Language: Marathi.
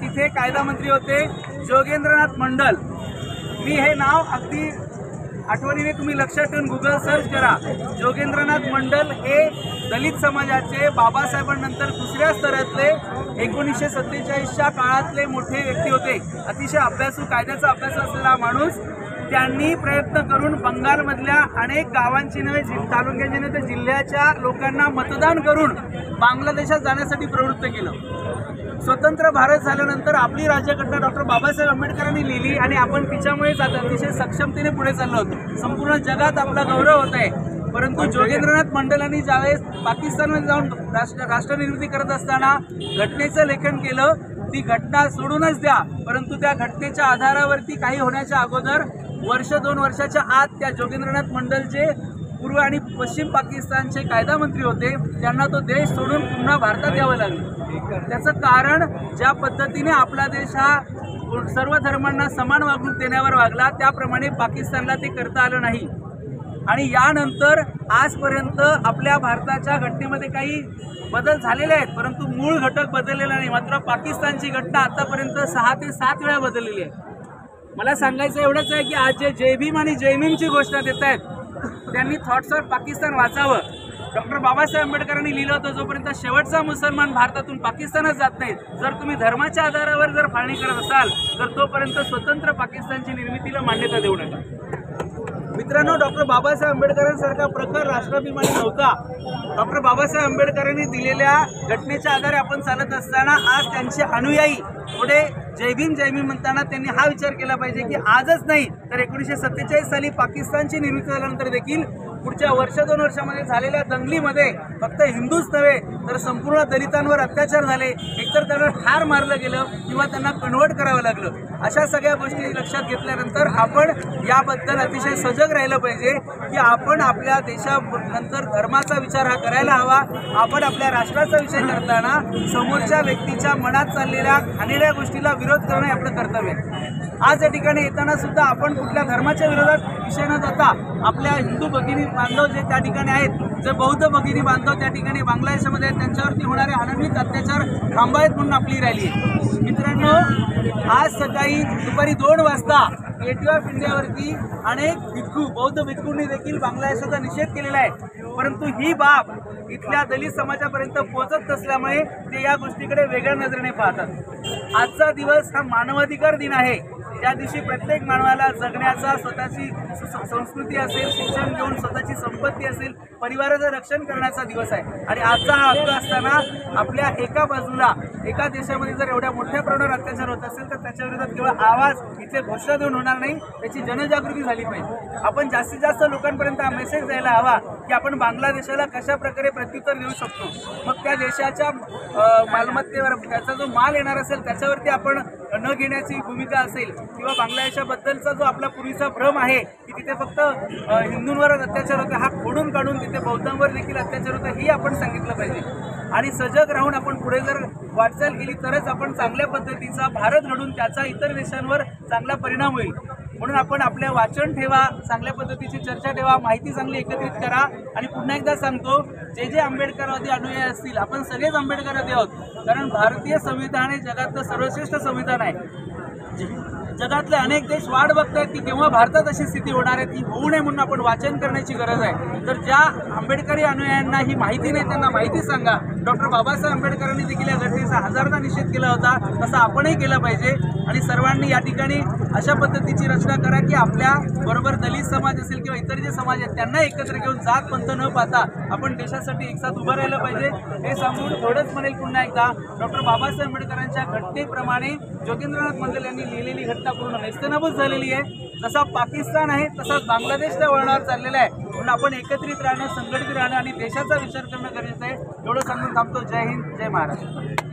तिथे कायदा मंत्री होते जोगेंद्रनाथ मंडल। मी हे नाव अगदी आठवणीने तुम्ही लक्षात ठेवून गुगल सर्च करा। जोगेंद्रनाथ मंडल हे दलित समाजाचे बाबासाहेबांनंतर दुसऱ्या स्तरातले 1947च्या काळातले मोठे व्यक्ती होते। अतिशय अभ्यासू, कायद्याचा अभ्यास असलेला माणूस। त्यांनी प्रयत्न करून बंगालमधल्या अनेक गावांची नव्हे, तालुक्यांची नव्हे तर जिल्ह्याच्या लोकांना मतदान करून बांगलादेशात जाण्यासाठी प्रवृत्त केलं। स्वतंत्र भारत झाल्यानंतर आपली राज्यघटना डॉक्टर बाबासाहेब आंबेडकरांनी लिहिली आणि आपण तिच्यामुळेच आता अतिशय सक्षमतेने पुढे चाललो होतो। संपूर्ण जगात आपला गौरव होत आहे। परंतु जोगेंद्रनाथ मंडलांनी ज्यावेळेस पाकिस्तानमध्ये जाऊन राष्ट्रनिर्मिती करत असताना घटनेचं लेखन केलं, ती घटना सोडूनच द्या, परंतु त्या घटनेच्या आधारावरती काही होण्याच्या अगोदर वर्ष 2 वर्षाच्या आत त्या जोगेंद्रनाथ मंडल जे पूर्व आणि पश्चिम पाकिस्तानचे कायदा मंत्री होते, त्यांना तो देश सोडून पुन्हा भारतात यावं लागलं। त्याचं कारण ज्या पद्धतीने आपला देश हा सर्व धर्मांना समान वागणूक देण्यावर वागला, त्याप्रमाणे पाकिस्तानला ते करता आलं नाही। आणि यानंतर आजपर्यंत आपल्या भारताच्या घटनेमध्ये काही बदल झालेले आहेत, परंतु मूळ घटक बदललेला नाही। मात्र पाकिस्तानची घटना आतापर्यंत 6 ते 7 वेळा बदललेली आहे। मला सांगायचं एवढंच आहे की आज जे जय भीम आणि जय भीमची घोषणा देत आहेत, त्यांनी थॉट्स ऑफ पाकिस्तान वाचावं। डॉक्टर बाबासाहेब आंबेडकरांनी लिहिलं होतं, जोपर्यंत शेवटचा मुसलमान भारतातून पाकिस्तानात जात नाही, जर तुम्ही धर्माच्या आधारावर जर फाळणी करत असाल तर तोपर्यंत स्वतंत्र पाकिस्तानची निर्मितीला मान्यता देऊ नका। मित्रांनो, डॉक्टर बाबासाहेब आंबेडकरांसारखा प्रकार राष्ट्राभिमानी नव्हता। डॉक्टर बाबासाहेब आंबेडकरांनी दिलेल्या घटनेच्या आधारे आपण चालत असताना आज त्यांचे अनुयायी पुढे जय भीम म्हणताना त्यांनी हा विचार केला पाहिजे की आजच नाही तर 1947 साली पाकिस्तानची निर्मिती झाल्यानंतर देखील पुढच्या वर्ष 2 वर्षामध्ये झालेल्या दंगलीमध्ये फक्त हिंदूच नव्हे तर संपूर्ण दलितांवर अत्याचार झाले, एकतर त्यांना ठार मारलं गेलं किंवा त्यांना कन्व्हर्ट करावं लागलं। अशा सगळ्या गोष्टी लक्षात घेतल्यानंतर आपण याबद्दल अतिशय सजग राहिलं पाहिजे की आपण आपल्या देशानंतर धर्माचा विचार हा करायला हवा। आपण आपल्या राष्ट्राचा विषय करताना समोरच्या व्यक्तीच्या मनात चाललेल्या घाणेरड्या गोष्टीला विरोध करणं आपलं कर्तव्य आहे। आज या ठिकाणी येताना सुद्धा आपण कुठल्या धर्माच्या विरोधात विषय न जाता आपल्या हिंदू भगिनी बांधव जे त्या ठिकाणी आहेत, जे बौद्ध भगिनी बांधव त्या ठिकाणी बांगलादेशमध्ये त्यांच्यावरती होणारे अनन्वित अत्याचार थांबावेत म्हणून आपली रॅली आहे। मित्रांनो, आज सकाळी दुपारी 2 वाजता गेटवे ऑफ इंडियावरती अनेक भिक्खू, बौद्ध भिक्खूंनी देखील बांगलादेशाचा निषेध केलेला आहे, परंतु ही बाब इथल्या दलित समाजापर्यंत पोहोचत नसल्यामुळे ते या गोष्टीकडे वेगळ्या नजरेने पाहतात। आजचा दिवस हा मानवाधिकार दिन आहे, ज्या दिवशी प्रत्येक मानवाला जगण्याचा, स्वतःची संस्कृती असेल, शिक्षण घेऊन स्वतःची संपत्ती असेल, परिवाराचं रक्षण करण्याचा दिवस आहे। आणि आजचा हा हक्क असताना आपल्या एका बाजूला एका देशामध्ये जर एवढ्या मोठ्या प्रमाणावर अत्याचार होत असेल तर त्याच्या विरोधात केवळ आवाज इथे घोषणा देऊन होणार नाही, त्याची जनजागृती झाली पाहिजे। आपण जास्तीत जास्त लोकांपर्यंत हा मेसेज द्यायला हवा की आपण बांगलादेशाला कशा प्रकारे प्रत्युत्तर देऊ शकतो। मग त्या देशाच्या मालमत्तेवर त्याचा जो माल येणार असेल त्याच्यावरती आपण न घेण्याची भूमिका असेल, किंवा बांगलादेशाबद्दलचा जो आपला पूर्वीचा भ्रम आहे की तिथे फक्त हिंदूंवरच अत्याचार होते, हा खोडून काढून तिथे बौद्धांवर देखील अत्याचार होता, हे आपण सांगितलं पाहिजे। आणि सजग राहून आपण पुढे जर वाटचाल केली तरच आपण चांगल्या पद्धतीचा भारत घडून त्याचा इतर देशांवर चांगला परिणाम होईल। म्हणून आपण आपल्या वाचन ठेवा, चांगल्या पद्धतीची चर्चा ठेवा, माहिती चांगली एकत्रित करा। आणि पुन्हा एकदा सांगतो, जे आंबेडकरवादी अनुयायी असतील, आपण सगळेच आंबेडकरवादी आहोत, कारण भारतीय संविधान हे जगातलं सर्वश्रेष्ठ संविधान आहे। जगातले अनेक देश वाट बघतायत की केव्हा भारतात अशी स्थिती होणार आहे, ती होऊ नये म्हणून आपण वाचन करण्याची गरज आहे। तर ज्या आंबेडकरी अनुयायांना ही माहिती नाही त्यांना माहिती सांगा। डॉक्टर बाबासाहेब आंबेडकरांनी देखील या घटनेचा हजारदा निषेध केला होता, तसा आपणही केला पाहिजे। आणि सर्वांनी या ठिकाणी अशा पद्धतीची रचना करा की आपल्या बरोबर दलित समाज असेल किंवा इतर जे समाज आहेत त्यांना एकत्र घेऊन जात पंथ न पाहता आपण देशासाठी एकसाथ उभं राहिलं पाहिजे। हे सांगून थोडंच म्हणेल पुन्हा एकदा, डॉक्टर बाबासाहेब आंबेडकरांच्या घटनेप्रमाणे जोगेंद्रनाथ मंडल यांनी लिहिलेली घटना पूर्ण नेस्तनाबूत झालेली आहे। जसा पाकिस्तान आहे तसाच बांगलादेशच्या वळणावर चाललेला आहे, म्हणून आपण एकत्रित राहणं, संघटित राहणं आणि देशाचा विचार करणं गरजेचं आहे। एवढं सांगून थांबतो। जय हिंद, जय महाराष्ट्र।